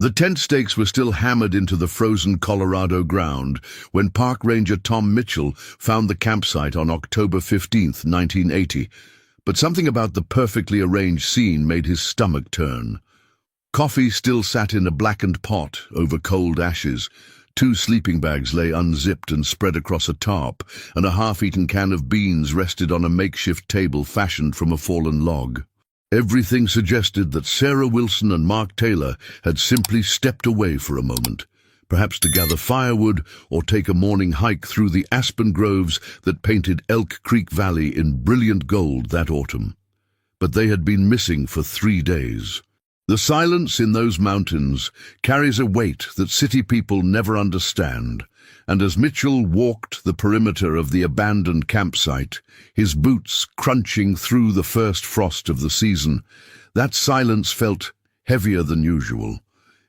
The tent stakes were still hammered into the frozen Colorado ground when Park Ranger Tom Mitchell found the campsite on October 15, 1980. But something about the perfectly arranged scene made his stomach turn. Coffee still sat in a blackened pot over cold ashes. 2 sleeping bags lay unzipped and spread across a tarp, and a half-eaten can of beans rested on a makeshift table fashioned from a fallen log. Everything suggested that Sarah Wilson and Mark Taylor had simply stepped away for a moment, perhaps to gather firewood or take a morning hike through the aspen groves that painted Elk Creek Valley in brilliant gold that autumn. But they had been missing for 3 days. The silence in those mountains carries a weight that city people never understand, and as Mitchell walked the perimeter of the abandoned campsite, his boots crunching through the first frost of the season, that silence felt heavier than usual.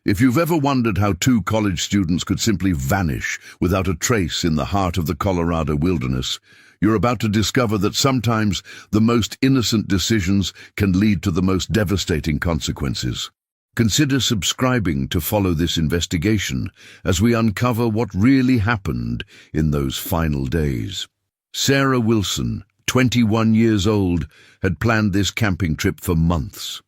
If you've ever wondered how 2 college students could simply vanish without a trace in the heart of the Colorado wilderness, you're about to discover that sometimes the most innocent decisions can lead to the most devastating consequences. Consider subscribing to follow this investigation as we uncover what really happened in those final days. Sarah Wilson, 21 years old, had planned this camping trip for months.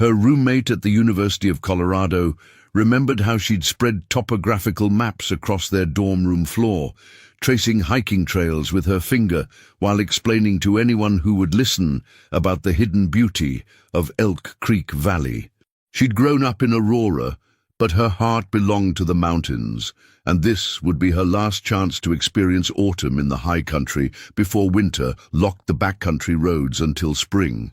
Her roommate at the University of Colorado remembered how she'd spread topographical maps across their dorm room floor, tracing hiking trails with her finger while explaining to anyone who would listen about the hidden beauty of Elk Creek Valley. She'd grown up in Aurora, but her heart belonged to the mountains, and this would be her last chance to experience autumn in the high country before winter locked the backcountry roads until spring.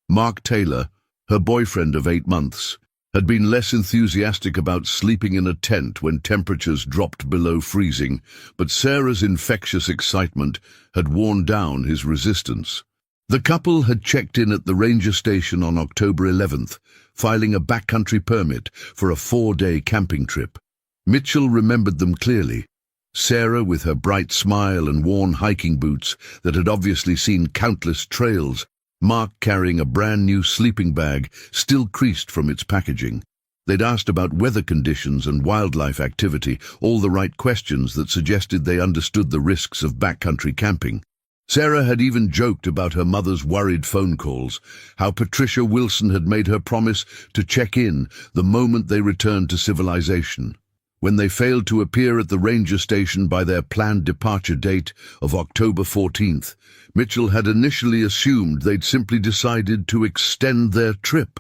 Mark Taylor, her boyfriend of 8 months, had been less enthusiastic about sleeping in a tent when temperatures dropped below freezing, but Sarah's infectious excitement had worn down his resistance. The couple had checked in at the ranger station on October 11th, filing a backcountry permit for a 4-day camping trip. Mitchell remembered them clearly. Sarah with her bright smile and worn hiking boots that had obviously seen countless trails, Mark carrying a brand-new sleeping bag still creased from its packaging. They'd asked about weather conditions and wildlife activity, all the right questions that suggested they understood the risks of backcountry camping. Sarah had even joked about her mother's worried phone calls, how Patricia Wilson had made her promise to check in the moment they returned to civilization. When they failed to appear at the ranger station by their planned departure date of October 14th, Mitchell had initially assumed they'd simply decided to extend their trip.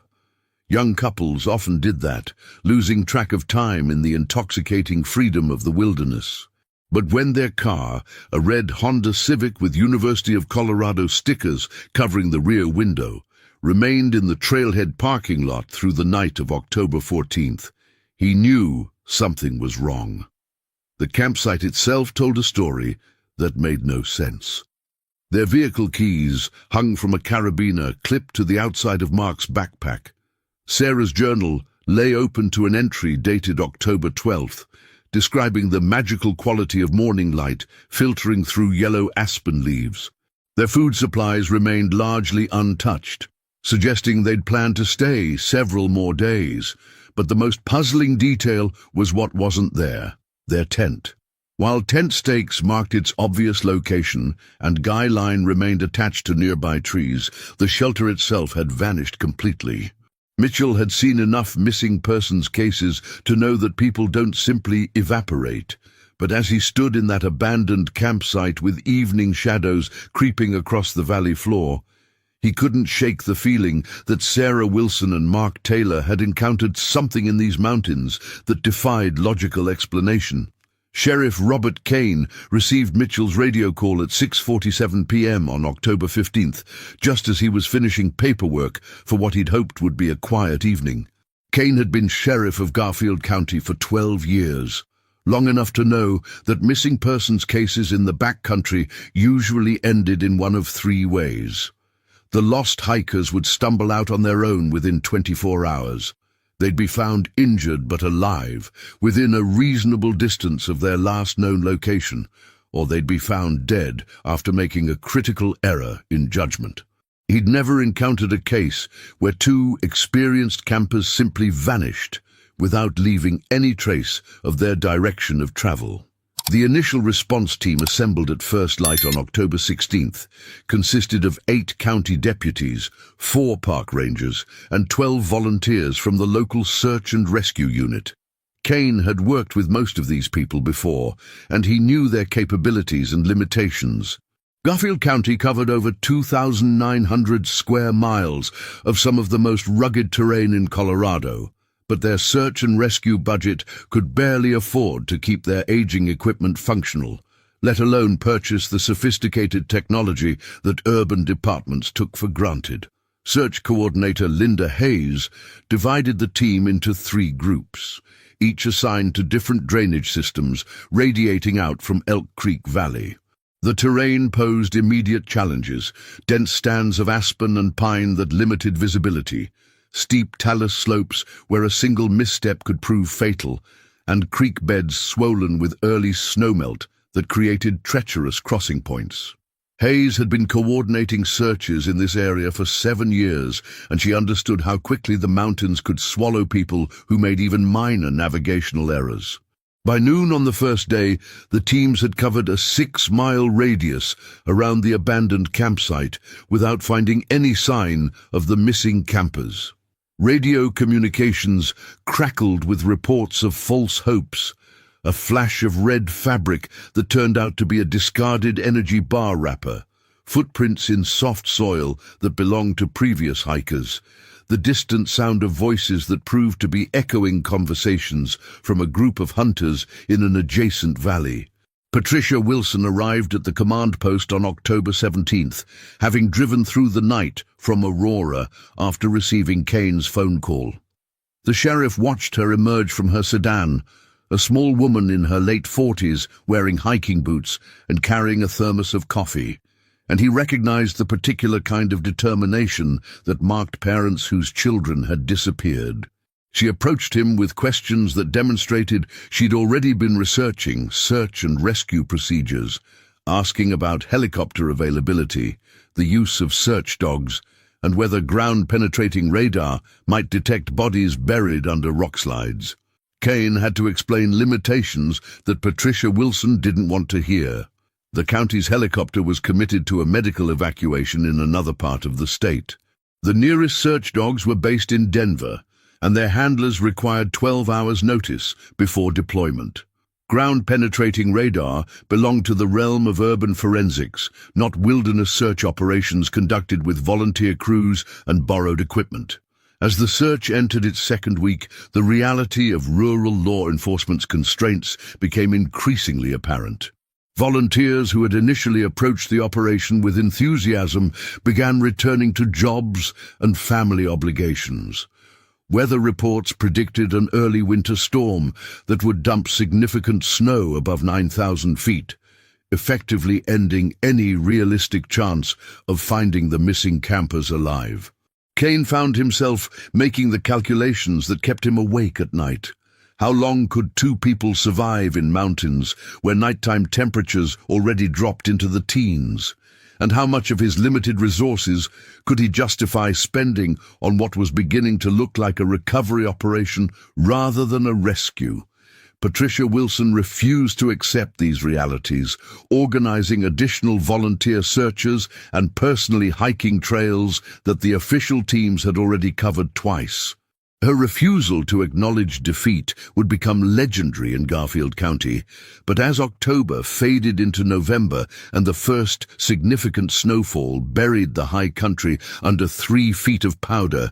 Young couples often did that, losing track of time in the intoxicating freedom of the wilderness. But when their car, a red Honda Civic with University of Colorado stickers covering the rear window, remained in the trailhead parking lot through the night of October 14th, he knew something was wrong. The campsite itself told a story that made no sense. Their vehicle keys hung from a carabiner clipped to the outside of Mark's backpack. Sarah's journal lay open to an entry dated October 12th, describing the magical quality of morning light filtering through yellow aspen leaves. Their food supplies remained largely untouched, suggesting they'd planned to stay several more days. But the most puzzling detail was what wasn't there: their tent. While tent stakes marked its obvious location and guy line remained attached to nearby trees, the shelter itself had vanished completely. Mitchell had seen enough missing persons cases to know that people don't simply evaporate. But as he stood in that abandoned campsite with evening shadows creeping across the valley floor, he couldn't shake the feeling that Sarah Wilson and Mark Taylor had encountered something in these mountains that defied logical explanation. Sheriff Robert Kane received Mitchell's radio call at 6:47 p.m. on October 15th, just as he was finishing paperwork for what he'd hoped would be a quiet evening. Kane had been sheriff of Garfield County for 12 years, long enough to know that missing persons cases in the backcountry usually ended in one of 3 ways. The lost hikers would stumble out on their own within 24 hours. They'd be found injured but alive, within a reasonable distance of their last known location, or they'd be found dead after making a critical error in judgment. He'd never encountered a case where 2 experienced campers simply vanished without leaving any trace of their direction of travel. The initial response team assembled at first light on October 16th consisted of 8 county deputies, 4 park rangers, and 12 volunteers from the local search and rescue unit. Kane had worked with most of these people before, and he knew their capabilities and limitations. Garfield County covered over 2,900 square miles of some of the most rugged terrain in Colorado, but their search and rescue budget could barely afford to keep their aging equipment functional, let alone purchase the sophisticated technology that urban departments took for granted. Search coordinator Linda Hayes divided the team into 3 groups, each assigned to different drainage systems radiating out from Elk Creek Valley. The terrain posed immediate challenges: dense stands of aspen and pine that limited visibility, steep talus slopes where a single misstep could prove fatal, and creek beds swollen with early snowmelt that created treacherous crossing points. Hayes had been coordinating searches in this area for 7 years, and she understood how quickly the mountains could swallow people who made even minor navigational errors. By noon on the first day, the teams had covered a 6-mile radius around the abandoned campsite without finding any sign of the missing campers. Radio communications crackled with reports of false hopes, a flash of red fabric that turned out to be a discarded energy bar wrapper, footprints in soft soil that belonged to previous hikers, the distant sound of voices that proved to be echoing conversations from a group of hunters in an adjacent valley. Patricia Wilson arrived at the command post on October 17th, having driven through the night from Aurora after receiving Kane's phone call. The sheriff watched her emerge from her sedan, a small woman in her late 40s wearing hiking boots and carrying a thermos of coffee, and he recognized the particular kind of determination that marked parents whose children had disappeared. She approached him with questions that demonstrated she'd already been researching search and rescue procedures, asking about helicopter availability, the use of search dogs, and whether ground-penetrating radar might detect bodies buried under rockslides. Kane had to explain limitations that Patricia Wilson didn't want to hear. The county's helicopter was committed to a medical evacuation in another part of the state. The nearest search dogs were based in Denver, and their handlers required 12 hours' notice before deployment. Ground-penetrating radar belonged to the realm of urban forensics, not wilderness search operations conducted with volunteer crews and borrowed equipment. As the search entered its 2nd week, the reality of rural law enforcement's constraints became increasingly apparent. Volunteers who had initially approached the operation with enthusiasm began returning to jobs and family obligations. Weather reports predicted an early winter storm that would dump significant snow above 9,000 feet, effectively ending any realistic chance of finding the missing campers alive. Kane found himself making the calculations that kept him awake at night. How long could 2 people survive in mountains where nighttime temperatures already dropped into the teens? And how much of his limited resources could he justify spending on what was beginning to look like a recovery operation rather than a rescue? Patricia Wilson refused to accept these realities, organizing additional volunteer searches and personally hiking trails that the official teams had already covered twice. Her refusal to acknowledge defeat would become legendary in Garfield County, but as October faded into November and the first significant snowfall buried the high country under 3 feet of powder,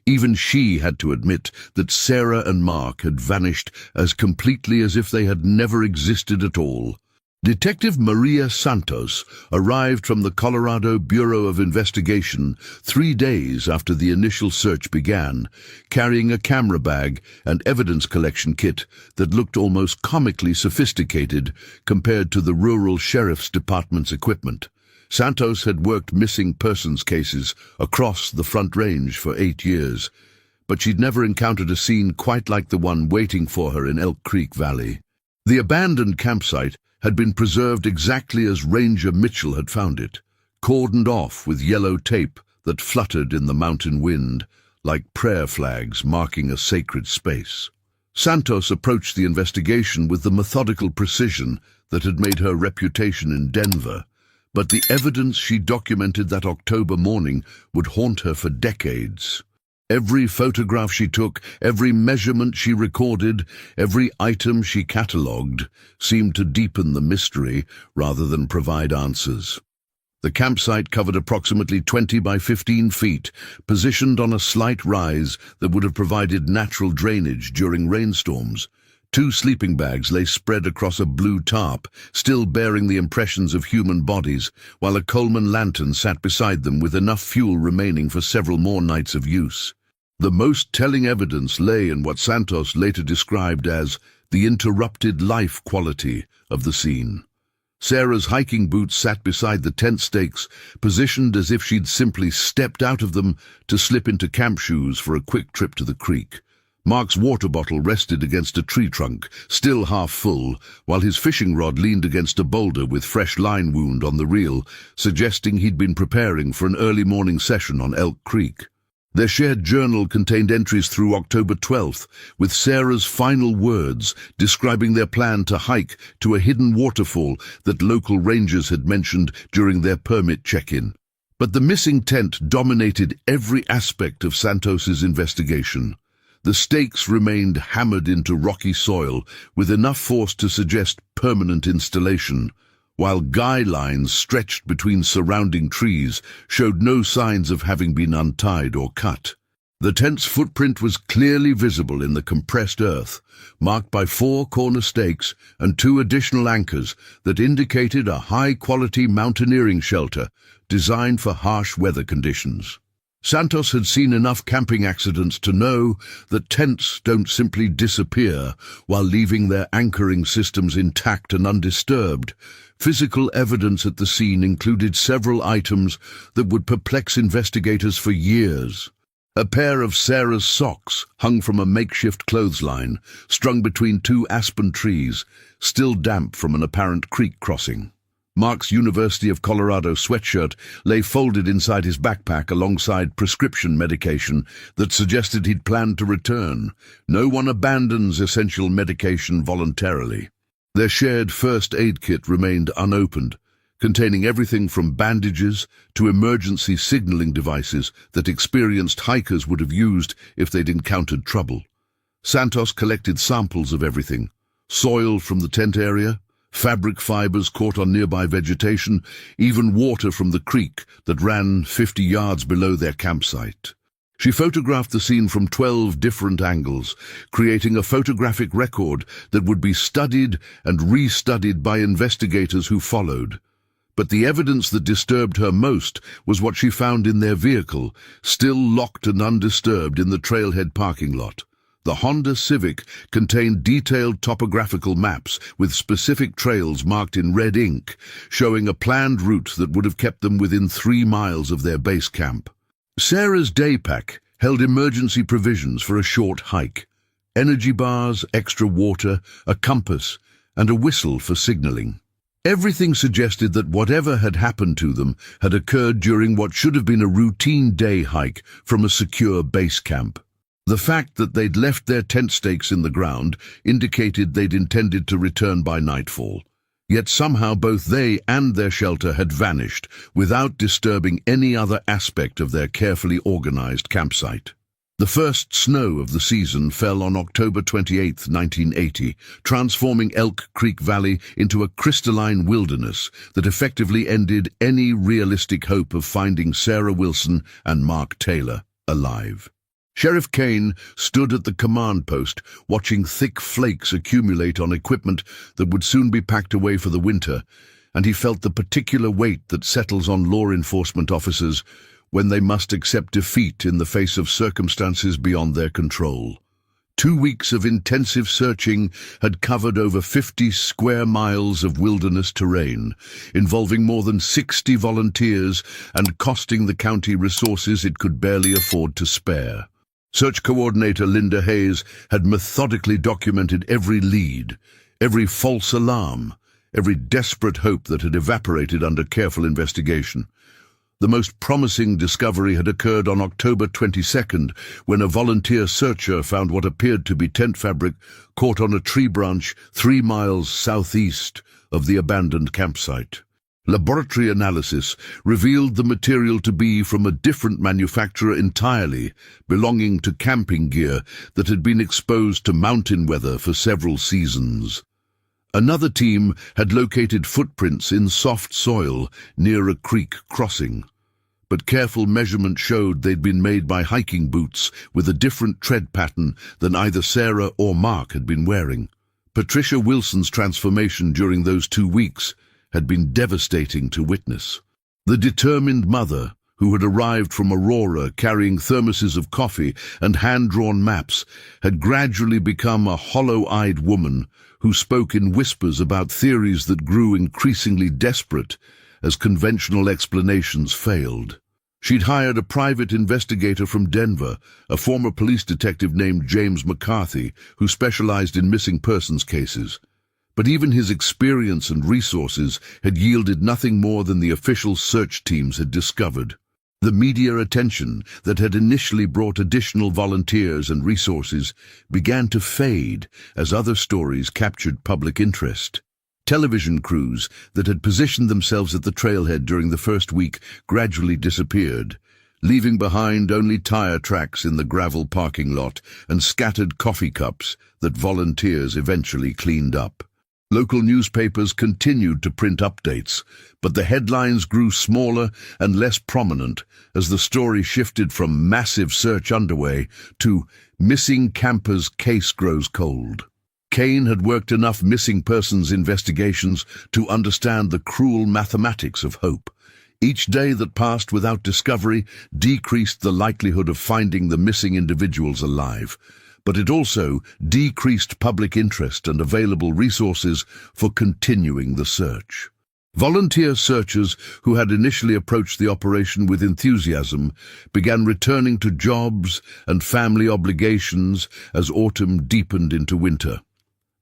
even she had to admit that Sarah and Mark had vanished as completely as if they had never existed at all. Detective Maria Santos arrived from the Colorado Bureau of Investigation 3 days after the initial search began, carrying a camera bag and evidence collection kit that looked almost comically sophisticated compared to the rural sheriff's department's equipment. Santos had worked missing persons cases across the Front Range for 8 years, but she'd never encountered a scene quite like the one waiting for her in Elk Creek Valley. The abandoned campsite had been preserved exactly as Ranger Mitchell had found it, cordoned off with yellow tape that fluttered in the mountain wind like prayer flags marking a sacred space. Santos approached the investigation with the methodical precision that had made her reputation in Denver, but the evidence she documented that October morning would haunt her for decades. Every photograph she took, every measurement she recorded, every item she catalogued seemed to deepen the mystery rather than provide answers. The campsite covered approximately 20 by 15 feet, positioned on a slight rise that would have provided natural drainage during rainstorms. 2 sleeping bags lay spread across a blue tarp, still bearing the impressions of human bodies, while a Coleman lantern sat beside them with enough fuel remaining for several more nights of use. The most telling evidence lay in what Santos later described as the interrupted life quality of the scene. Sarah's hiking boots sat beside the tent stakes, positioned as if she'd simply stepped out of them to slip into camp shoes for a quick trip to the creek. Mark's water bottle rested against a tree trunk, still half full, while his fishing rod leaned against a boulder with fresh line wound on the reel, suggesting he'd been preparing for an early morning session on Elk Creek. Their shared journal contained entries through October 12th, with Sarah's final words describing their plan to hike to a hidden waterfall that local rangers had mentioned during their permit check-in. But the missing tent dominated every aspect of Santos's investigation. The stakes remained hammered into rocky soil with enough force to suggest permanent installation, while guy lines stretched between surrounding trees showed no signs of having been untied or cut. The tent's footprint was clearly visible in the compressed earth, marked by 4 corner stakes and 2 additional anchors that indicated a high-quality mountaineering shelter designed for harsh weather conditions. Santos had seen enough camping accidents to know that tents don't simply disappear while leaving their anchoring systems intact and undisturbed. Physical evidence at the scene included several items that would perplex investigators for years. A pair of Sarah's socks hung from a makeshift clothesline, strung between 2 aspen trees, still damp from an apparent creek crossing. Mark's University of Colorado sweatshirt lay folded inside his backpack alongside prescription medication that suggested he'd planned to return. No one abandons essential medication voluntarily. Their shared first aid kit remained unopened, containing everything from bandages to emergency signaling devices that experienced hikers would have used if they'd encountered trouble. Santos collected samples of everything: soil from the tent area, fabric fibers caught on nearby vegetation, even water from the creek that ran 50 yards below their campsite. She photographed the scene from 12 different angles, creating a photographic record that would be studied and restudied by investigators who followed. But the evidence that disturbed her most was what she found in their vehicle, still locked and undisturbed in the trailhead parking lot. The Honda Civic contained detailed topographical maps with specific trails marked in red ink, showing a planned route that would have kept them within 3 miles of their base camp. Sarah's day pack held emergency provisions for a short hike: energy bars, extra water, a compass, and a whistle for signaling. Everything suggested that whatever had happened to them had occurred during what should have been a routine day hike from a secure base camp. The fact that they'd left their tent stakes in the ground indicated they'd intended to return by nightfall. Yet somehow both they and their shelter had vanished without disturbing any other aspect of their carefully organized campsite. The first snow of the season fell on October 28, 1980, transforming Elk Creek Valley into a crystalline wilderness that effectively ended any realistic hope of finding Sarah Wilson and Mark Taylor alive. Sheriff Kane stood at the command post, watching thick flakes accumulate on equipment that would soon be packed away for the winter, and he felt the particular weight that settles on law enforcement officers when they must accept defeat in the face of circumstances beyond their control. 2 weeks of intensive searching had covered over 50 square miles of wilderness terrain, involving more than 60 volunteers and costing the county resources it could barely afford to spare. Search coordinator Linda Hayes had methodically documented every lead, every false alarm, every desperate hope that had evaporated under careful investigation. The most promising discovery had occurred on October 22nd, when a volunteer searcher found what appeared to be tent fabric caught on a tree branch 3 miles southeast of the abandoned campsite. Laboratory analysis revealed the material to be from a different manufacturer entirely, belonging to camping gear that had been exposed to mountain weather for several seasons. Another team had located footprints in soft soil near a creek crossing, but careful measurement showed they'd been made by hiking boots with a different tread pattern than either Sarah or Mark had been wearing. Patricia Wilson's transformation during those 2 weeks had been devastating to witness. The determined mother, who had arrived from Aurora carrying thermoses of coffee and hand-drawn maps, had gradually become a hollow-eyed woman who spoke in whispers about theories that grew increasingly desperate as conventional explanations failed. She'd hired a private investigator from Denver, a former police detective named James McCarthy, who specialized in missing persons cases. But even his experience and resources had yielded nothing more than the official search teams had discovered. The media attention that had initially brought additional volunteers and resources began to fade as other stories captured public interest. Television crews that had positioned themselves at the trailhead during the first week gradually disappeared, leaving behind only tire tracks in the gravel parking lot and scattered coffee cups that volunteers eventually cleaned up. Local newspapers continued to print updates, but the headlines grew smaller and less prominent as the story shifted from "massive search underway" to "missing campers' case grows cold." Kane had worked enough missing persons investigations to understand the cruel mathematics of hope. Each day that passed without discovery decreased the likelihood of finding the missing individuals alive, but it also decreased public interest and available resources for continuing the search. Volunteer searchers who had initially approached the operation with enthusiasm began returning to jobs and family obligations as autumn deepened into winter.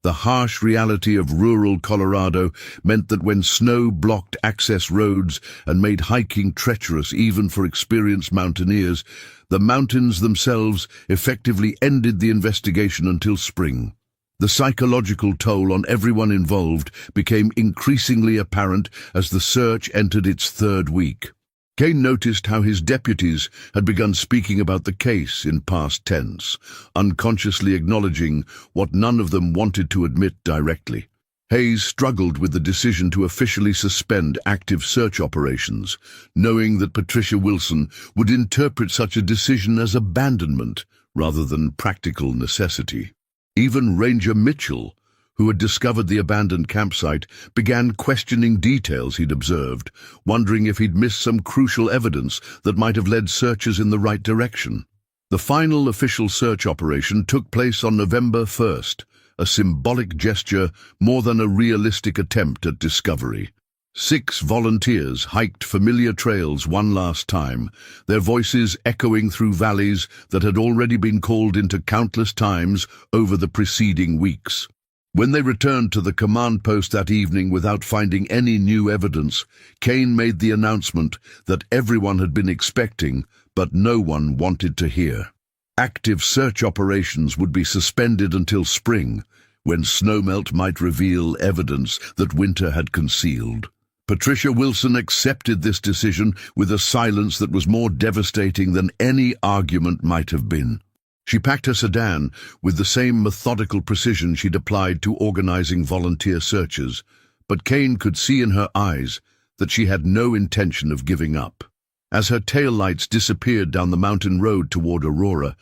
The harsh reality of rural Colorado meant that when snow blocked access roads and made hiking treacherous even for experienced mountaineers, the mountains themselves effectively ended the investigation until spring. The psychological toll on everyone involved became increasingly apparent as the search entered its 3rd week. Kane noticed how his deputies had begun speaking about the case in past tense, unconsciously acknowledging what none of them wanted to admit directly. Hayes struggled with the decision to officially suspend active search operations, knowing that Patricia Wilson would interpret such a decision as abandonment rather than practical necessity. Even Ranger Mitchell, who had discovered the abandoned campsite, began questioning details he'd observed, wondering if he'd missed some crucial evidence that might have led searchers in the right direction. The final official search operation took place on November 1st, a symbolic gesture more than a realistic attempt at discovery. 6 volunteers hiked familiar trails one last time, their voices echoing through valleys that had already been called into countless times over the preceding weeks. When they returned to the command post that evening without finding any new evidence, Kane made the announcement that everyone had been expecting, but no one wanted to hear. Active search operations would be suspended until spring, when snowmelt might reveal evidence that winter had concealed. Patricia Wilson accepted this decision with a silence that was more devastating than any argument might have been. She packed her sedan with the same methodical precision she'd applied to organizing volunteer searches, but Kane could see in her eyes that she had no intention of giving up. As her taillights disappeared down the mountain road toward Aurora,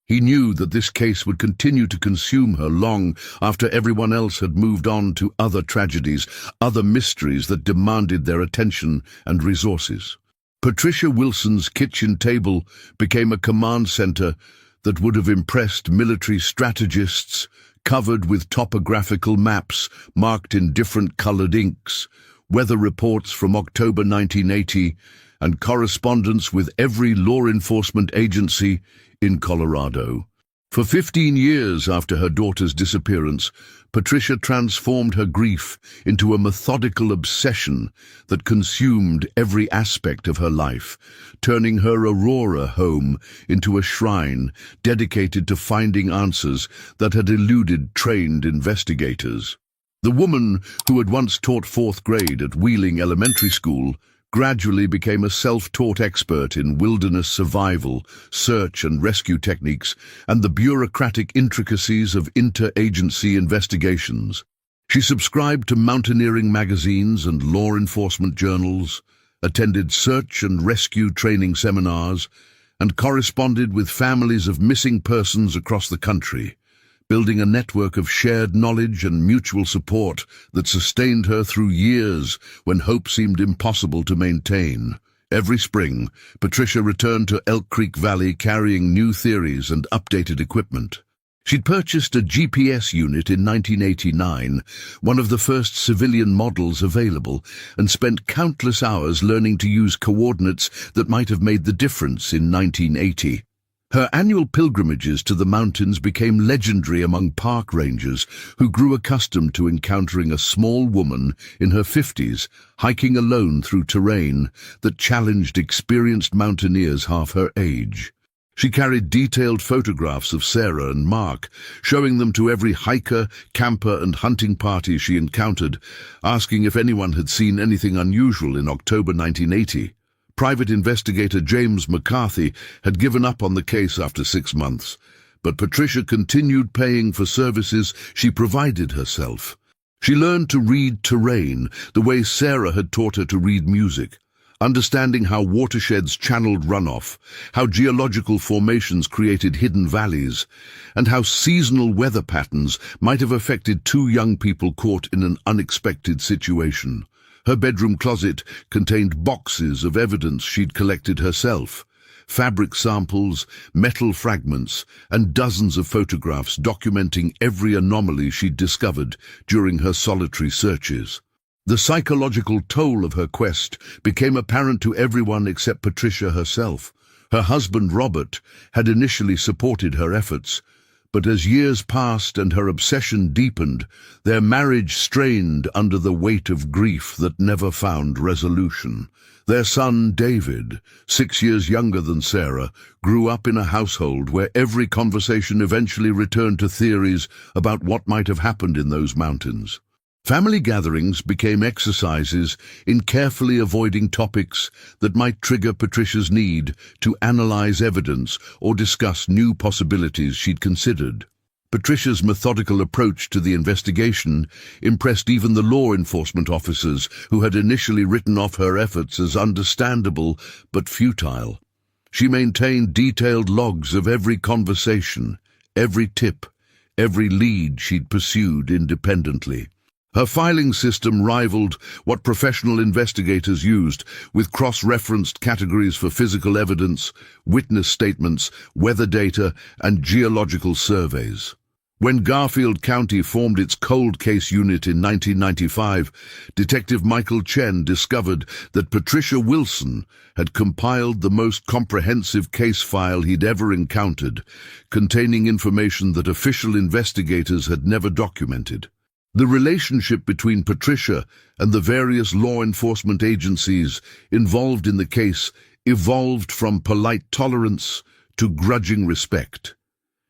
he knew that this case would continue to consume her long after everyone else had moved on to other tragedies, other mysteries that demanded their attention and resources. Patricia Wilson's kitchen table became a command center that would have impressed military strategists, covered with topographical maps marked in different colored inks, weather reports from October 1980, and correspondence with every law enforcement agency in Colorado. For 15 years after her daughter's disappearance, Patricia transformed her grief into a methodical obsession that consumed every aspect of her life, turning her Aurora home into a shrine dedicated to finding answers that had eluded trained investigators. The woman, who had once taught fourth grade at Wheeling Elementary School, gradually became a self-taught expert in wilderness survival, search and rescue techniques, and the bureaucratic intricacies of interagency investigations. She subscribed to mountaineering magazines and law enforcement journals, attended search and rescue training seminars, and corresponded with families of missing persons across the country, building a network of shared knowledge and mutual support that sustained her through years when hope seemed impossible to maintain. Every spring, Patricia returned to Elk Creek Valley carrying new theories and updated equipment. She'd purchased a GPS unit in 1989, one of the first civilian models available, and spent countless hours learning to use coordinates that might have made the difference in 1980. Her annual pilgrimages to the mountains became legendary among park rangers who grew accustomed to encountering a small woman in her 50s hiking alone through terrain that challenged experienced mountaineers half her age. She carried detailed photographs of Sarah and Mark, showing them to every hiker, camper and hunting party she encountered, asking if anyone had seen anything unusual in October 1980. Private investigator James McCarthy had given up on the case after 6 months, but Patricia continued paying for services she provided herself. She learned to read terrain the way Sarah had taught her to read music, understanding how watersheds channeled runoff, how geological formations created hidden valleys, and how seasonal weather patterns might have affected two young people caught in an unexpected situation. Her bedroom closet contained boxes of evidence she'd collected herself, fabric samples, metal fragments, and dozens of photographs documenting every anomaly she'd discovered during her solitary searches. The psychological toll of her quest became apparent to everyone except Patricia herself. Her husband, Robert, had initially supported her efforts, but as years passed and her obsession deepened, their marriage strained under the weight of grief that never found resolution. Their son, David, 6 years younger than Sarah, grew up in a household where every conversation eventually returned to theories about what might have happened in those mountains. Family gatherings became exercises in carefully avoiding topics that might trigger Patricia's need to analyze evidence or discuss new possibilities she'd considered. Patricia's methodical approach to the investigation impressed even the law enforcement officers who had initially written off her efforts as understandable but futile. She maintained detailed logs of every conversation, every tip, every lead she'd pursued independently. Her filing system rivaled what professional investigators used, with cross-referenced categories for physical evidence, witness statements, weather data, and geological surveys. When Garfield County formed its cold case unit in 1995, Detective Michael Chen discovered that Patricia Wilson had compiled the most comprehensive case file he'd ever encountered, containing information that official investigators had never documented. The relationship between Patricia and the various law enforcement agencies involved in the case evolved from polite tolerance to grudging respect.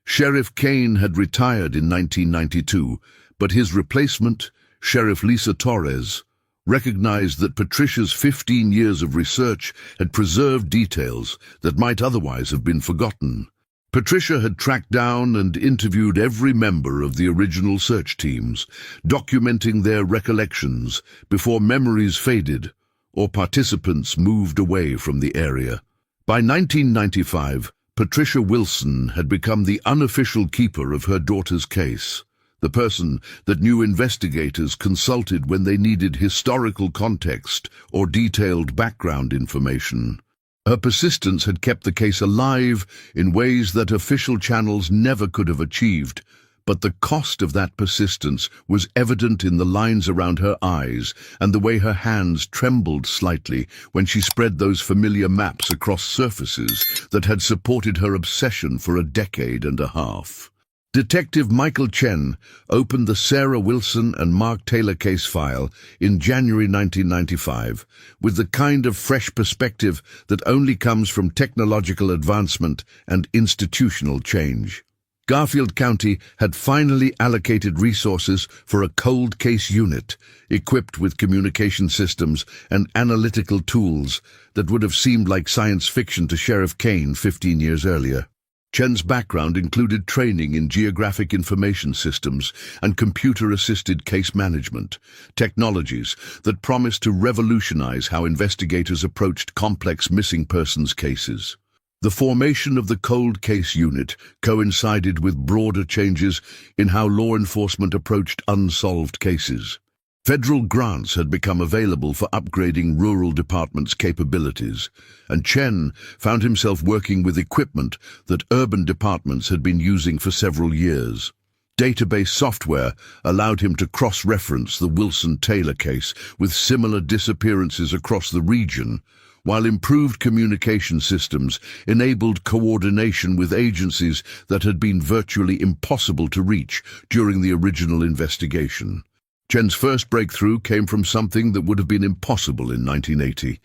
Sheriff Kane had retired in 1992, but his replacement, Sheriff Lisa Torres, recognized that Patricia's 15 years of research had preserved details that might otherwise have been forgotten. Patricia had tracked down and interviewed every member of the original search teams, documenting their recollections before memories faded or participants moved away from the area. By 1995, Patricia Wilson had become the unofficial keeper of her daughter's case, the person that new investigators consulted when they needed historical context or detailed background information. Her persistence had kept the case alive in ways that official channels never could have achieved, But the cost of that persistence was evident in the lines around her eyes and the way her hands trembled slightly when she spread those familiar maps across surfaces that had supported her obsession for a decade and a half. Detective Michael Chen opened the Sarah Wilson and Mark Taylor case file in January 1995 with the kind of fresh perspective that only comes from technological advancement and institutional change. Garfield County had finally allocated resources for a cold case unit equipped with communication systems and analytical tools that would have seemed like science fiction to Sheriff Kane 15 years earlier. Chen's background included training in geographic information systems and computer-assisted case management, technologies that promised to revolutionize how investigators approached complex missing persons cases. The formation of the Cold Case Unit coincided with broader changes in how law enforcement approached unsolved cases. Federal grants had become available for upgrading rural departments' capabilities, and Chen found himself working with equipment that urban departments had been using for several years. Database software allowed him to cross-reference the Wilson-Taylor case with similar disappearances across the region, while improved communication systems enabled coordination with agencies that had been virtually impossible to reach during the original investigation. Chen's first breakthrough came from something that would have been impossible in 1980,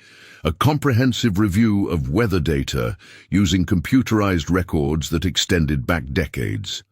a comprehensive review of weather data using computerized records that extended back decades.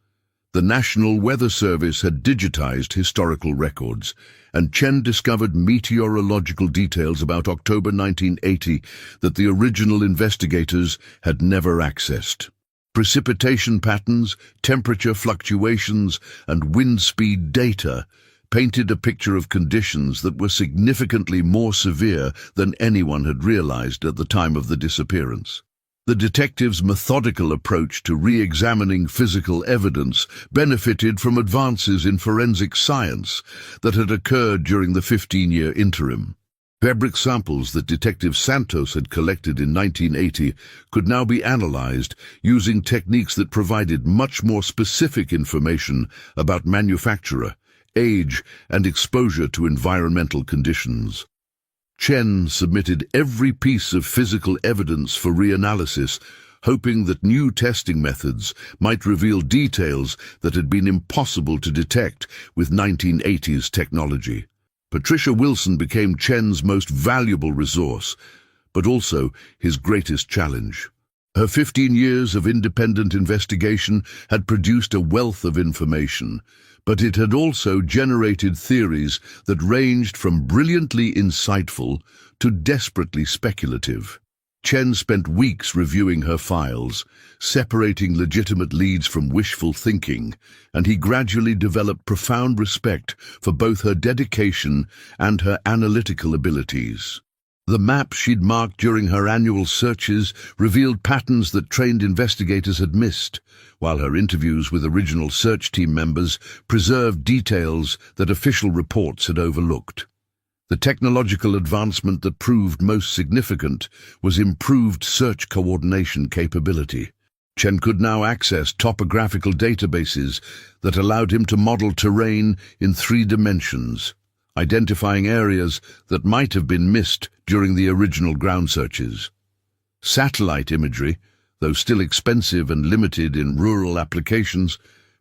The National Weather Service had digitized historical records, and Chen discovered meteorological details about October 1980 that the original investigators had never accessed. Precipitation patterns, temperature fluctuations, and wind speed data painted a picture of conditions that were significantly more severe than anyone had realized at the time of the disappearance. The detectives' methodical approach to re-examining physical evidence benefited from advances in forensic science that had occurred during the 15-year interim. Fabric samples that Detective Santos had collected in 1980 could now be analyzed using techniques that provided much more specific information about manufacturer, age, and exposure to environmental conditions. Chen submitted every piece of physical evidence for reanalysis, hoping that new testing methods might reveal details that had been impossible to detect with 1980s technology. Patricia Wilson became Chen's most valuable resource, but also his greatest challenge. Her 15 years of independent investigation had produced a wealth of information, but it had also generated theories that ranged from brilliantly insightful to desperately speculative. Chen spent weeks reviewing her files, separating legitimate leads from wishful thinking, and he gradually developed profound respect for both her dedication and her analytical abilities. The maps she'd marked during her annual searches revealed patterns that trained investigators had missed, while her interviews with original search team members preserved details that official reports had overlooked. The technological advancement that proved most significant was improved search coordination capability. Chen could now access topographical databases that allowed him to model terrain in 3 dimensions, identifying areas that might have been missed during the original ground searches. Satellite imagery, though still expensive and limited in rural applications,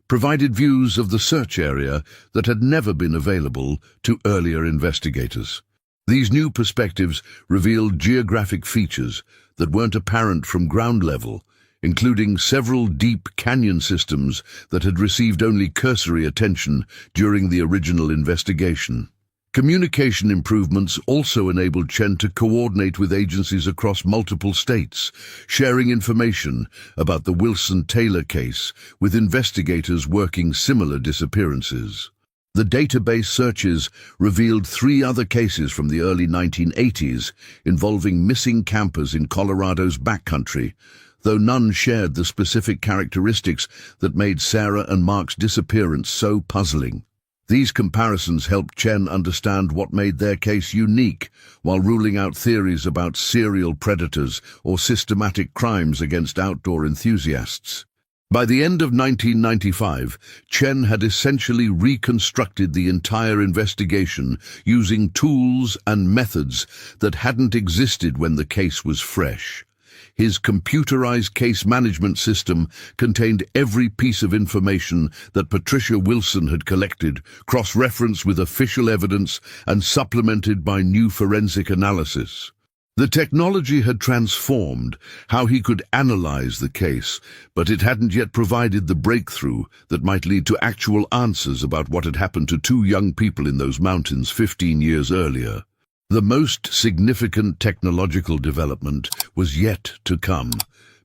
provided views of the search area that had never been available to earlier investigators. These new perspectives revealed geographic features that weren't apparent from ground level, including several deep canyon systems that had received only cursory attention during the original investigation. Communication improvements also enabled Chen to coordinate with agencies across multiple states, sharing information about the Wilson-Taylor case with investigators working similar disappearances. The database searches revealed 3 other cases from the early 1980s involving missing campers in Colorado's backcountry, though none shared the specific characteristics that made Sarah and Mark's disappearance so puzzling. These comparisons helped Chen understand what made their case unique, while ruling out theories about serial predators or systematic crimes against outdoor enthusiasts. By the end of 1995, Chen had essentially reconstructed the entire investigation using tools and methods that hadn't existed when the case was fresh. His computerized case management system contained every piece of information that Patricia Wilson had collected, cross-referenced with official evidence and supplemented by new forensic analysis. The technology had transformed how he could analyze the case, but it hadn't yet provided the breakthrough that might lead to actual answers about what had happened to two young people in those mountains 15 years earlier. The most significant technological development was yet to come,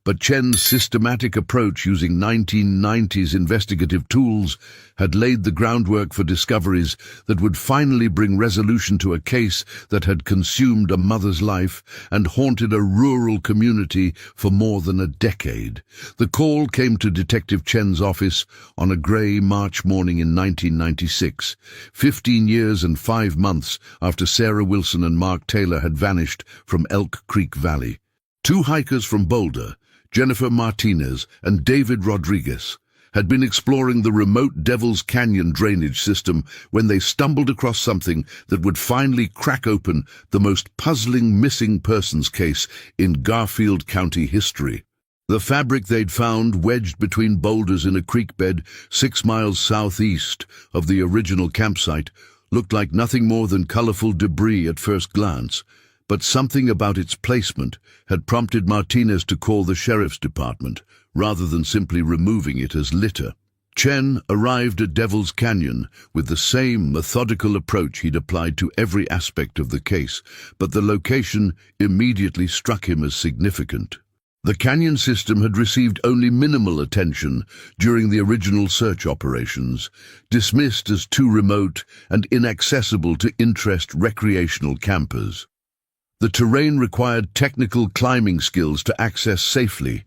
but Chen's systematic approach using 1990s investigative tools had laid the groundwork for discoveries that would finally bring resolution to a case that had consumed a mother's life and haunted a rural community for more than a decade. The call came to Detective Chen's office on a grey March morning in 1996, 15 years and 5 months after Sarah Wilson and Mark Taylor had vanished from Elk Creek Valley. Two hikers from Boulder, Jennifer Martinez and David Rodriguez, had been exploring the remote Devil's Canyon drainage system when they stumbled across something that would finally crack open the most puzzling missing persons case in Garfield County history. The fabric they'd found wedged between boulders in a creek bed 6 miles southeast of the original campsite looked like nothing more than colorful debris at first glance. But something about its placement had prompted Martinez to call the sheriff's department, rather than simply removing it as litter. Chen arrived at Devil's Canyon with the same methodical approach he'd applied to every aspect of the case, but the location immediately struck him as significant. The canyon system had received only minimal attention during the original search operations, dismissed as too remote and inaccessible to recreational campers. The terrain required technical climbing skills to access safely,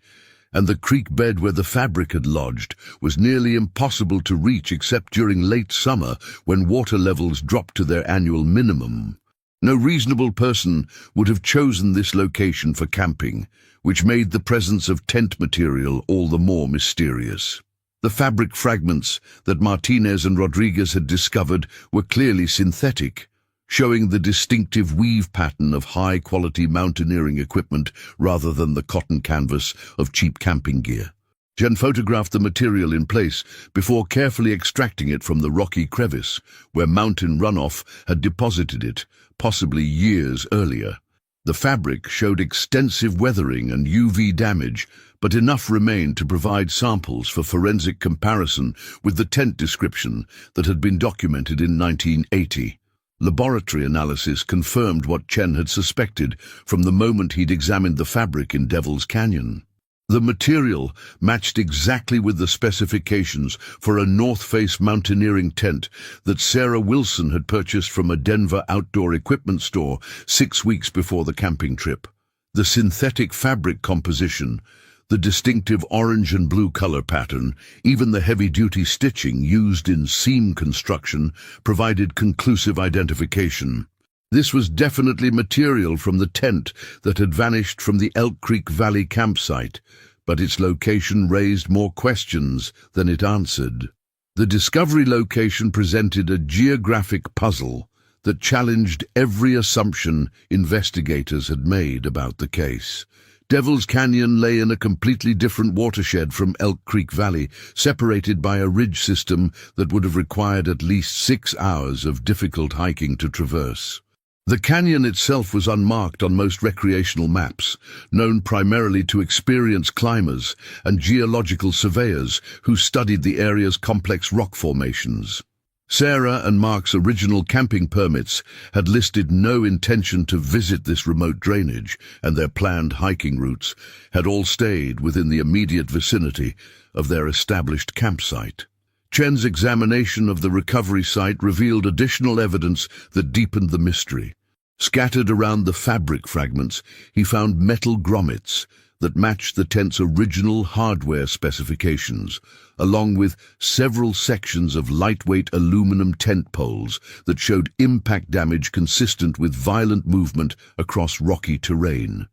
and the creek bed where the fabric had lodged was nearly impossible to reach except during late summer when water levels dropped to their annual minimum. No reasonable person would have chosen this location for camping, which made the presence of tent material all the more mysterious. The fabric fragments that Martinez and Rodriguez had discovered were clearly synthetic, showing the distinctive weave pattern of high-quality mountaineering equipment rather than the cotton canvas of cheap camping gear. Chen photographed the material in place before carefully extracting it from the rocky crevice where mountain runoff had deposited it, possibly years earlier. The fabric showed extensive weathering and UV damage, but enough remained to provide samples for forensic comparison with the tent description that had been documented in 1980. Laboratory analysis confirmed what Chen had suspected from the moment he'd examined the fabric in Devil's Canyon. The material matched exactly with the specifications for a North Face mountaineering tent that Sarah Wilson had purchased from a Denver outdoor equipment store 6 weeks before the camping trip. The synthetic fabric composition, the distinctive orange and blue color pattern, even the heavy-duty stitching used in seam construction provided conclusive identification. This was definitely material from the tent that had vanished from the Elk Creek Valley campsite, but its location raised more questions than it answered. The discovery location presented a geographic puzzle that challenged every assumption investigators had made about the case. Devil's Canyon lay in a completely different watershed from Elk Creek Valley, separated by a ridge system that would have required at least 6 hours of difficult hiking to traverse. The canyon itself was unmarked on most recreational maps, known primarily to experienced climbers and geological surveyors who studied the area's complex rock formations. Sarah and Mark's original camping permits had listed no intention to visit this remote drainage, and their planned hiking routes had all stayed within the immediate vicinity of their established campsite. Chen's examination of the recovery site revealed additional evidence that deepened the mystery. Scattered around the fabric fragments, he found metal grommets that matched the tent's original hardware specifications, along with several sections of lightweight aluminum tent poles that showed impact damage consistent with violent movement across rocky terrain.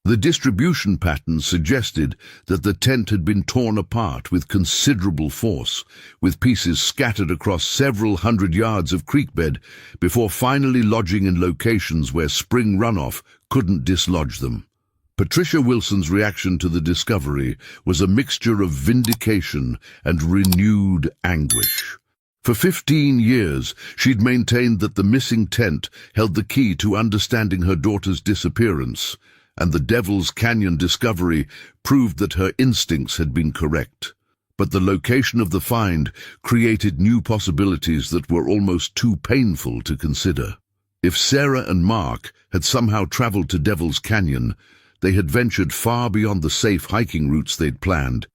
The distribution pattern suggested that the tent had been torn apart with considerable force, with pieces scattered across several hundred yards of creekbed before finally lodging in locations where spring runoff couldn't dislodge them. Patricia Wilson's reaction to the discovery was a mixture of vindication and renewed anguish. For 15 years, she'd maintained that the missing tent held the key to understanding her daughter's disappearance, and the Devil's Canyon discovery proved that her instincts had been correct. But the location of the find created new possibilities that were almost too painful to consider. If Sarah and Mark had somehow traveled to Devil's Canyon, they had ventured far beyond the safe hiking routes they'd planned,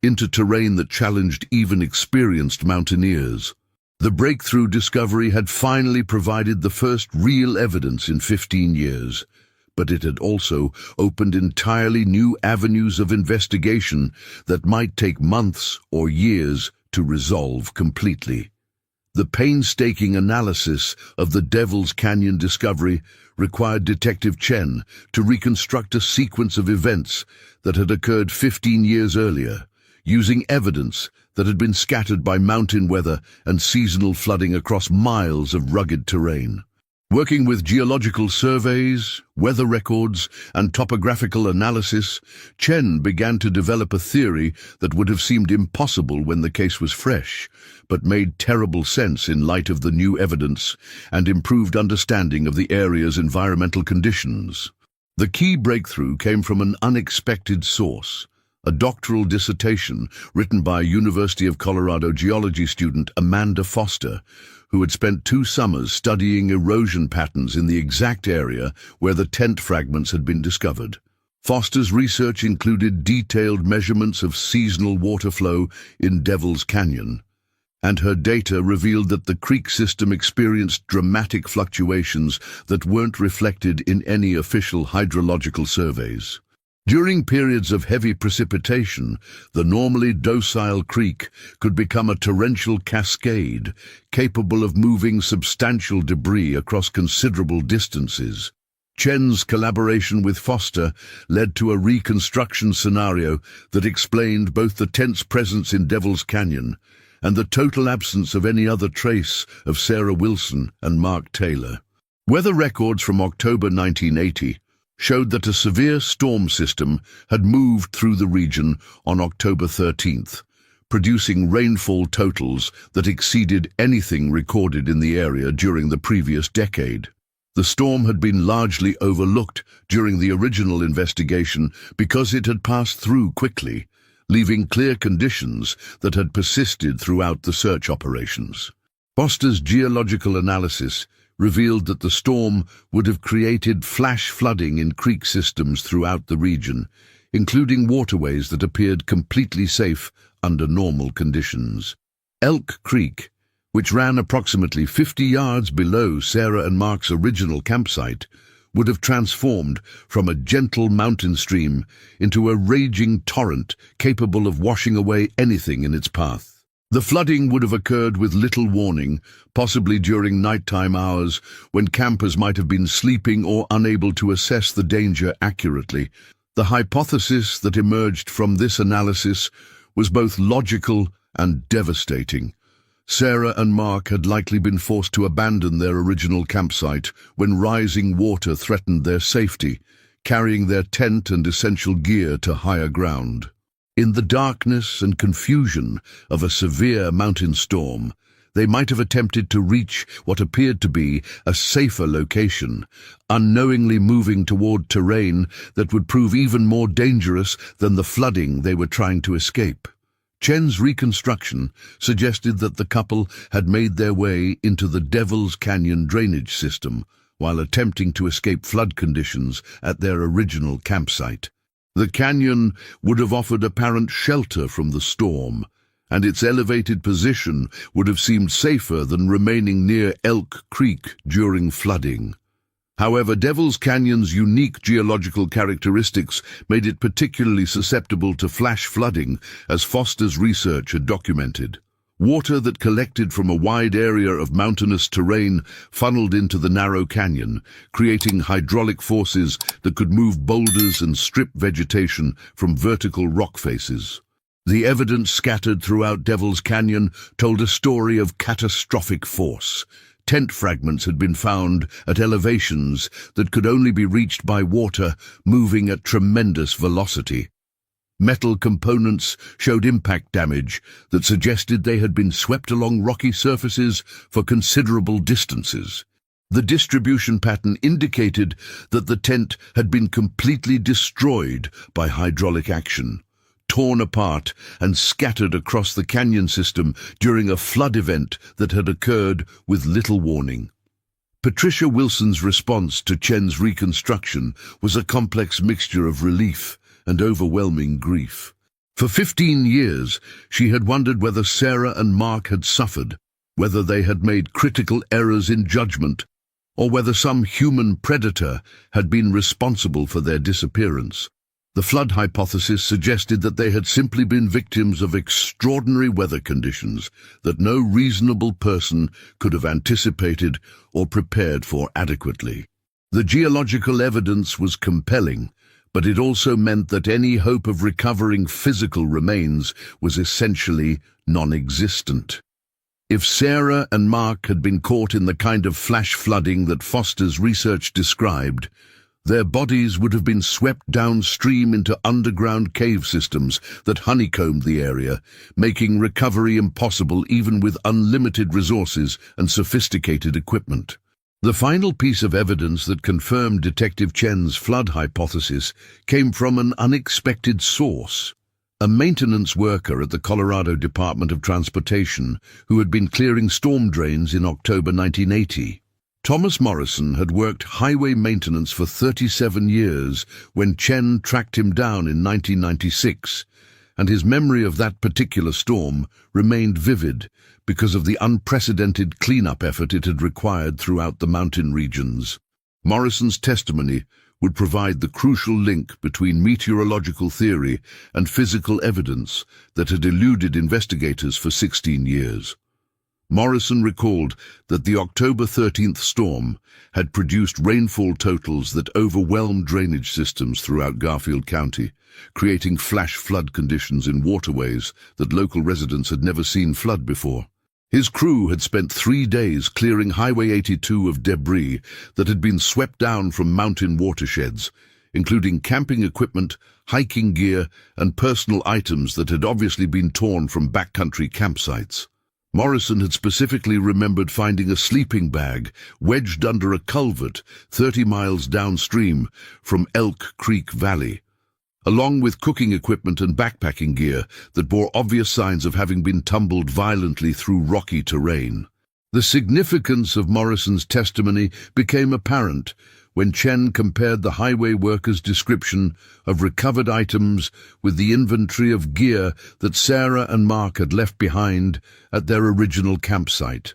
into terrain that challenged even experienced mountaineers. The breakthrough discovery had finally provided the first real evidence in 15 years, but it had also opened entirely new avenues of investigation that might take months or years to resolve completely. The painstaking analysis of the Devil's Canyon discovery required Detective Chen to reconstruct a sequence of events that had occurred 15 years earlier, using evidence that had been scattered by mountain weather and seasonal flooding across miles of rugged terrain. Working with geological surveys, weather records, and topographical analysis, Chen began to develop a theory that would have seemed impossible when the case was fresh, but made terrible sense in light of the new evidence and improved understanding of the area's environmental conditions. The key breakthrough came from an unexpected source: a doctoral dissertation written by University of Colorado geology student Amanda Foster, who had spent 2 summers studying erosion patterns in the exact area where the tent fragments had been discovered. Foster's research included detailed measurements of seasonal water flow in Devil's Canyon, and her data revealed that the creek system experienced dramatic fluctuations that weren't reflected in any official hydrological surveys. During periods of heavy precipitation, the normally docile creek could become a torrential cascade, capable of moving substantial debris across considerable distances. Chen's collaboration with Foster led to a reconstruction scenario that explained both the tent's presence in Devil's Canyon and the total absence of any other trace of Sarah Wilson and Mark Taylor. Weather records from October 1980 showed that a severe storm system had moved through the region on October 13th, producing rainfall totals that exceeded anything recorded in the area during the previous decade. The storm had been largely overlooked during the original investigation because it had passed through quickly, leaving clear conditions that had persisted throughout the search operations. Foster's geological analysis revealed that the storm would have created flash flooding in creek systems throughout the region, including waterways that appeared completely safe under normal conditions. Elk Creek, which ran approximately 50 yards below Sarah and Mark's original campsite, would have transformed from a gentle mountain stream into a raging torrent capable of washing away anything in its path. The flooding would have occurred with little warning, possibly during nighttime hours when campers might have been sleeping or unable to assess the danger accurately. The hypothesis that emerged from this analysis was both logical and devastating. Sarah and Mark had likely been forced to abandon their original campsite when rising water threatened their safety, carrying their tent and essential gear to higher ground. In the darkness and confusion of a severe mountain storm, they might have attempted to reach what appeared to be a safer location, unknowingly moving toward terrain that would prove even more dangerous than the flooding they were trying to escape. Chen's reconstruction suggested that the couple had made their way into the Devil's Canyon drainage system while attempting to escape flood conditions at their original campsite. The canyon would have offered apparent shelter from the storm, and its elevated position would have seemed safer than remaining near Elk Creek during flooding. However, Devil's Canyon's unique geological characteristics made it particularly susceptible to flash flooding, as Foster's research had documented. Water that collected from a wide area of mountainous terrain funneled into the narrow canyon, creating hydraulic forces that could move boulders and strip vegetation from vertical rock faces. The evidence scattered throughout Devil's Canyon told a story of catastrophic force. Tent fragments had been found at elevations that could only be reached by water moving at tremendous velocity. Metal components showed impact damage that suggested they had been swept along rocky surfaces for considerable distances. The distribution pattern indicated that the tent had been completely destroyed by hydraulic action, torn apart and scattered across the canyon system during a flood event that had occurred with little warning. Patricia Wilson's response to Chen's reconstruction was a complex mixture of relief and overwhelming grief. For 15 years, she had wondered whether Sarah and Mark had suffered, whether they had made critical errors in judgment, or whether some human predator had been responsible for their disappearance. The flood hypothesis suggested that they had simply been victims of extraordinary weather conditions that no reasonable person could have anticipated or prepared for adequately. The geological evidence was compelling, but it also meant that any hope of recovering physical remains was essentially non-existent. If Sarah and Mark had been caught in the kind of flash flooding that Foster's research described, their bodies would have been swept downstream into underground cave systems that honeycombed the area, making recovery impossible even with unlimited resources and sophisticated equipment. The final piece of evidence that confirmed Detective Chen's flood hypothesis came from an unexpected source. A maintenance worker at the Colorado Department of Transportation who had been clearing storm drains in October 1980. Thomas Morrison had worked highway maintenance for 37 years when Chen tracked him down in 1996, and his memory of that particular storm remained vivid because of the unprecedented cleanup effort it had required throughout the mountain regions. Morrison's testimony would provide the crucial link between meteorological theory and physical evidence that had eluded investigators for 16 years. Morrison recalled that the October 13th storm had produced rainfall totals that overwhelmed drainage systems throughout Garfield County, creating flash flood conditions in waterways that local residents had never seen flood before. His crew had spent 3 days clearing Highway 82 of debris that had been swept down from mountain watersheds, including camping equipment, hiking gear, and personal items that had obviously been torn from backcountry campsites. Morrison had specifically remembered finding a sleeping bag wedged under a culvert 30 miles downstream from Elk Creek Valley, along with cooking equipment and backpacking gear that bore obvious signs of having been tumbled violently through rocky terrain. The significance of Morrison's testimony became apparent when Chen compared the highway worker's description of recovered items with the inventory of gear that Sarah and Mark had left behind at their original campsite.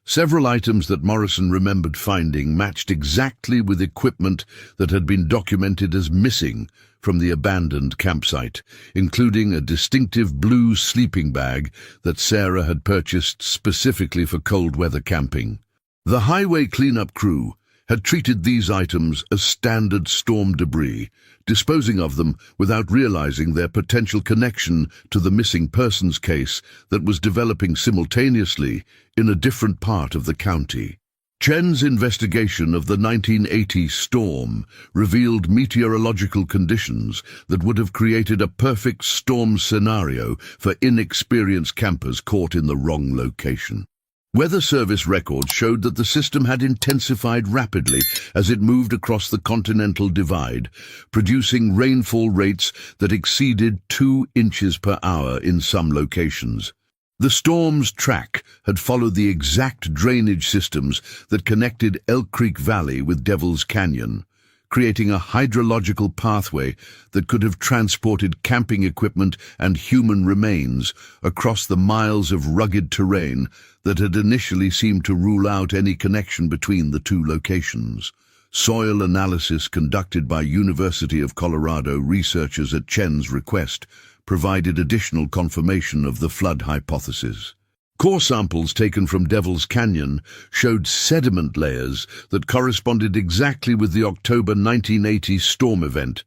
Several items that Morrison remembered finding matched exactly with equipment that had been documented as missing from the abandoned campsite, including a distinctive blue sleeping bag that Sarah had purchased specifically for cold weather camping. The highway cleanup crew had treated these items as standard storm debris, disposing of them without realizing their potential connection to the missing persons case that was developing simultaneously in a different part of the county. Chen's investigation of the 1980 storm revealed meteorological conditions that would have created a perfect storm scenario for inexperienced campers caught in the wrong location. Weather Service records showed that the system had intensified rapidly as it moved across the Continental Divide, producing rainfall rates that exceeded 2 inches per hour in some locations. The storm's track had followed the exact drainage systems that connected Elk Creek Valley with Devil's Canyon, creating a hydrological pathway that could have transported camping equipment and human remains across the miles of rugged terrain that had initially seemed to rule out any connection between the two locations. Soil analysis conducted by University of Colorado researchers at Chen's request provided additional confirmation of the flood hypothesis. Core samples taken from Devil's Canyon showed sediment layers that corresponded exactly with the October 1980 storm event,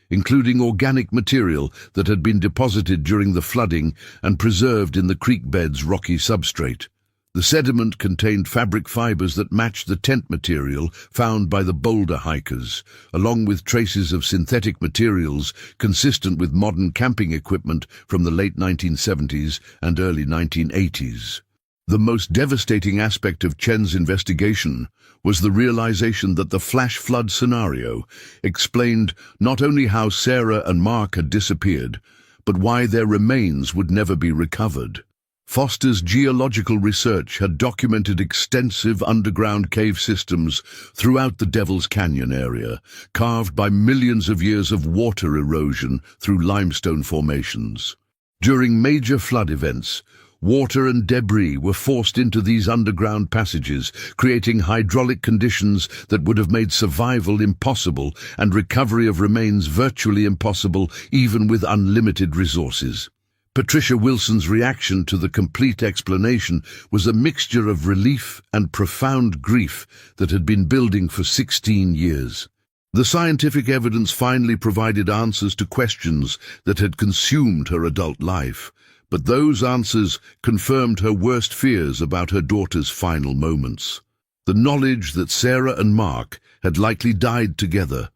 including organic material that had been deposited during the flooding and preserved in the creek bed's rocky substrate. The sediment contained fabric fibers that matched the tent material found by the boulder hikers, along with traces of synthetic materials consistent with modern camping equipment from the late 1970s and early 1980s. The most devastating aspect of Chen's investigation was the realization that the flash flood scenario explained not only how Sarah and Mark had disappeared, but why their remains would never be recovered. Foster's geological research had documented extensive underground cave systems throughout the Devil's Canyon area, carved by millions of years of water erosion through limestone formations. During major flood events, water and debris were forced into these underground passages, creating hydraulic conditions that would have made survival impossible and recovery of remains virtually impossible even with unlimited resources. Patricia Wilson's reaction to the complete explanation was a mixture of relief and profound grief that had been building for 16 years. The scientific evidence finally provided answers to questions that had consumed her adult life, but those answers confirmed her worst fears about her daughter's final moments. The knowledge that Sarah and Mark had likely died together,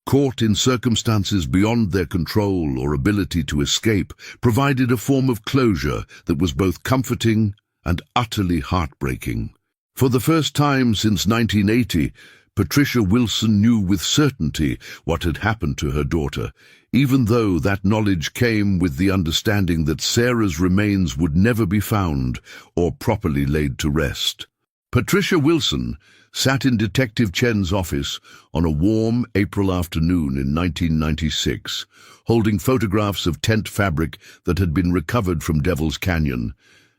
caught in circumstances beyond their control or ability to escape, provided a form of closure that was both comforting and utterly heartbreaking. For the first time since 1980, Patricia Wilson knew with certainty what had happened to her daughter, even though that knowledge came with the understanding that Sarah's remains would never be found or properly laid to rest. Patricia Wilson sat in Detective Chen's office on a warm April afternoon in 1996, holding photographs of tent fabric that had been recovered from Devil's Canyon,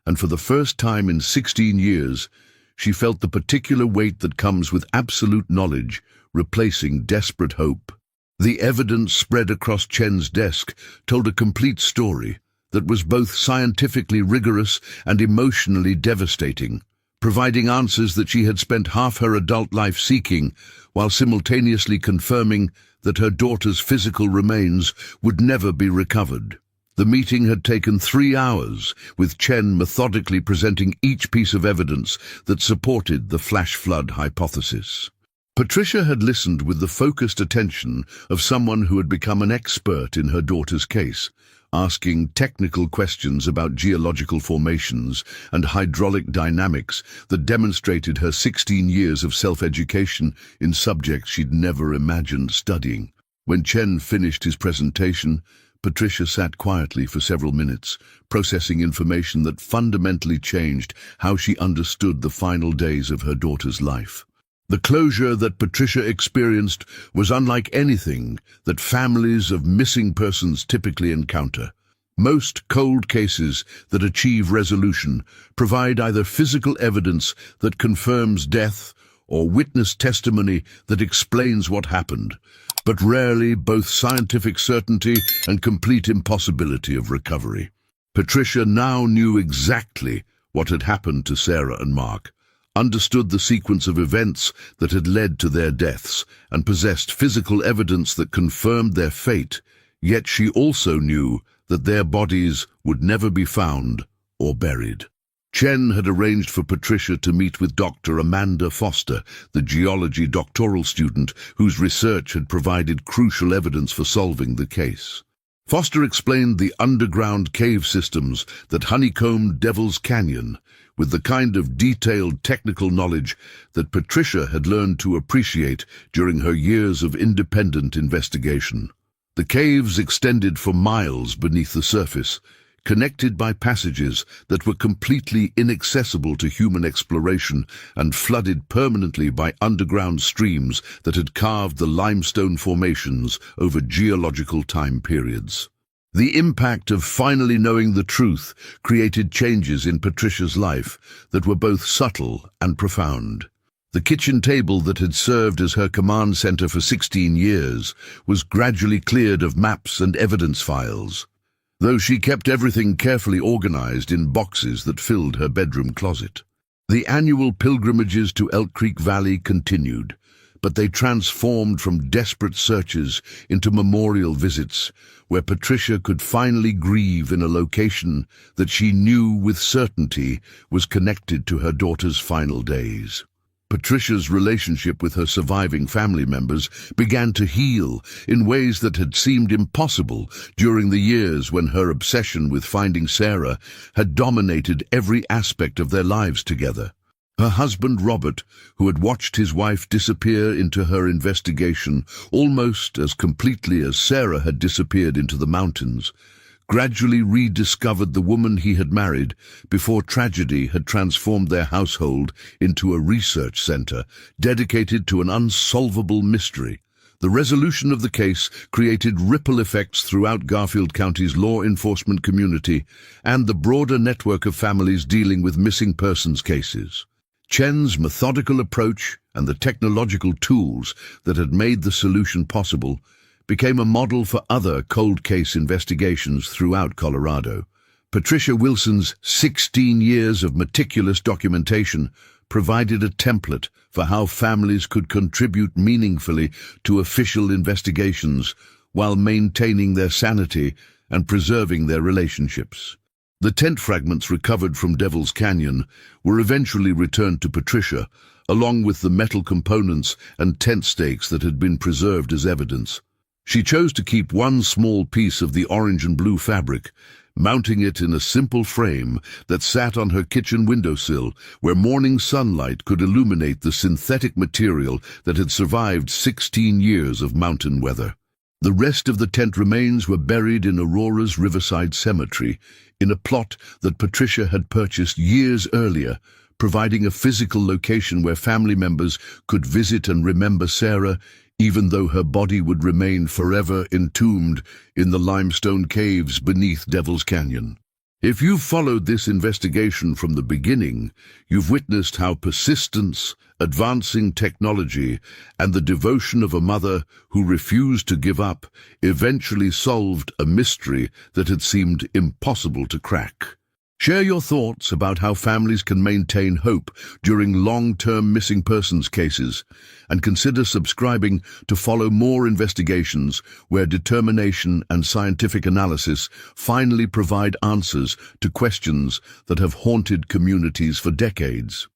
and for the first time in 16 years, she felt the particular weight that comes with absolute knowledge, replacing desperate hope. The evidence spread across Chen's desk told a complete story that was both scientifically rigorous and emotionally devastating, providing answers that she had spent half her adult life seeking, while simultaneously confirming that her daughter's physical remains would never be recovered. The meeting had taken 3 hours, with Chen methodically presenting each piece of evidence that supported the flash flood hypothesis. Patricia had listened with the focused attention of someone who had become an expert in her daughter's case, asking technical questions about geological formations and hydraulic dynamics that demonstrated her 16 years of self-education in subjects she'd never imagined studying. When Chen finished his presentation, Patricia sat quietly for several minutes, processing information that fundamentally changed how she understood the final days of her daughter's life. The closure that Patricia experienced was unlike anything that families of missing persons typically encounter. Most cold cases that achieve resolution provide either physical evidence that confirms death or witness testimony that explains what happened, but rarely both scientific certainty and complete impossibility of recovery. Patricia now knew exactly what had happened to Sarah and Mark, understood the sequence of events that had led to their deaths, and possessed physical evidence that confirmed their fate, yet she also knew that their bodies would never be found or buried. Chen had arranged for Patricia to meet with Dr. Amanda Foster, the geology doctoral student whose research had provided crucial evidence for solving the case. Foster explained the underground cave systems that honeycombed Devil's Canyon with the kind of detailed technical knowledge that Patricia had learned to appreciate during her years of independent investigation. The caves extended for miles beneath the surface, connected by passages that were completely inaccessible to human exploration and flooded permanently by underground streams that had carved the limestone formations over geological time periods. The impact of finally knowing the truth created changes in Patricia's life that were both subtle and profound. The kitchen table that had served as her command center for 16 years was gradually cleared of maps and evidence files. though she kept everything carefully organized in boxes that filled her bedroom closet. The annual pilgrimages to Elk Creek Valley continued, but they transformed from desperate searches into memorial visits, where Patricia could finally grieve in a location that she knew with certainty was connected to her daughter's final days. Patricia's relationship with her surviving family members began to heal in ways that had seemed impossible during the years when her obsession with finding Sarah had dominated every aspect of their lives together. Her husband, Robert, who had watched his wife disappear into her investigation almost as completely as Sarah had disappeared into the mountains, gradually rediscovered the woman he had married before tragedy had transformed their household into a research center dedicated to an unsolvable mystery. The resolution of the case created ripple effects throughout Garfield County's law enforcement community and the broader network of families dealing with missing persons cases. Chen's methodical approach and the technological tools that had made the solution possible became a model for other cold case investigations throughout Colorado. Patricia Wilson's 16 years of meticulous documentation provided a template for how families could contribute meaningfully to official investigations while maintaining their sanity and preserving their relationships. The tent fragments recovered from Devil's Canyon were eventually returned to Patricia, along with the metal components and tent stakes that had been preserved as evidence. She chose to keep one small piece of the orange and blue fabric, mounting it in a simple frame that sat on her kitchen windowsill, where morning sunlight could illuminate the synthetic material that had survived 16 years of mountain weather. The rest of the tent remains were buried in Aurora's Riverside Cemetery, in a plot that Patricia had purchased years earlier, providing a physical location where family members could visit and remember Sarah, even though her body would remain forever entombed in the limestone caves beneath Devil's Canyon. If you've followed this investigation from the beginning, you've witnessed how persistence, advancing technology, and the devotion of a mother who refused to give up eventually solved a mystery that had seemed impossible to crack. Share your thoughts about how families can maintain hope during long-term missing persons cases, and consider subscribing to follow more investigations where determination and scientific analysis finally provide answers to questions that have haunted communities for decades.